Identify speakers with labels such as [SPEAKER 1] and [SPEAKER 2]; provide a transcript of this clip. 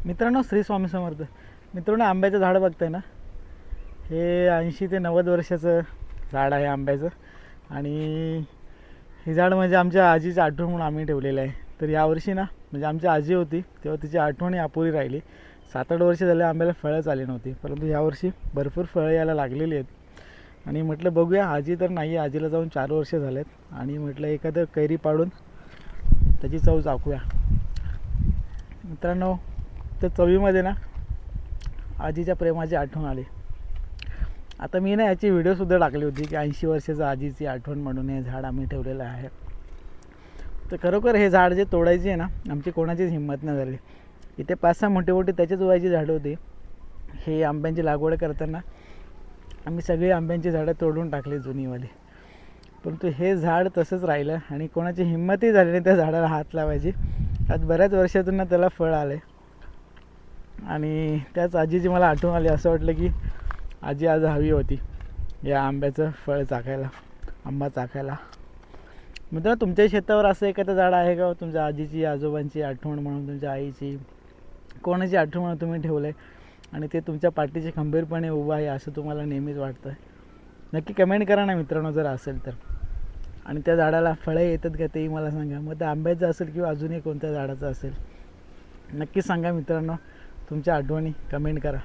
[SPEAKER 1] मित्रांनो, श्री स्वामी समर्थ. मित्रांनो, आंब्याचं झाड बघताय ना, हे 80 ते 90 वर्षाचं झाड आहे आंब्याचं. आणि हे झाड म्हणजे आमच्या आजीची आठवण म्हणून आम्ही ठेवलेलं आहे. तर यावर्षी ना, म्हणजे आमची आजी होती तेव्हा तिची आठवणी अपुरी राहिली. 7-8 वर्ष झाले आंब्याला फळंच आली नव्हती, परंतु यावर्षी भरपूर फळं यायला लागलेली आहेत. आणि म्हटलं बघूया, आजी तर नाही आहे, आजीला जाऊन 4 वर्ष झालेत. आणि म्हटलं एखादं कैरी पाडून त्याची चव चाखूया. मित्रांनो, त्या चवीमध्ये ना आजीच्या प्रेमाची आठवण आली. आता मी ना याची व्हिडिओसुद्धा टाकली होती की 80 वर्षाचं आजीची आठवण म्हणून हे झाड आम्ही ठेवलेलं आहे. तर खरोखर हे झाड जे तोडायचे आहे ना, आमची कोणाचीच हिंमत नाही झाली. इथे 5-6 मोठे मोठे त्याच्याच वयाची झाडं होती. हे आंब्यांची लागवड करताना आम्ही सगळी आंब्यांची झाडं तोडून टाकली जुनीवाली. परंतु हे झाड तसंच राहिलं आणि कोणाची हिंमतही झाली नाही त्या झाडाला हात लावायची. आज बऱ्याच वर्षातून ना त्याला फळ आले आणि त्याच आजीची मला आठवण आली. असं वाटलं की आजी आज हवी होती या आंब्याचं फळ चाखायला, आंबा चाखायला. मित्रांनो, तुमच्या शेतावर असं एखादं झाड आहे का, तुमच्या आजीची आजोबांची आठवण म्हणून, तुमच्या आईची, कोणाची आठवण म्हणून तुम्ही ठेवलं आहे आणि ते तुमच्या पाठीशी खंबीरपणे उभं आहे असं तुम्हाला नेहमीच वाटतं? नक्की कमेंट करा ना मित्रांनो, जर असेल तर. आणि त्या झाडाला फळं येतात का तेही मला सांगा. मग ते आंब्याचं असेल किंवा अजूनही कोणत्या झाडाचं असेल, नक्की सांगा मित्रांनो. तुमच्या आठवणी कमेंट करा.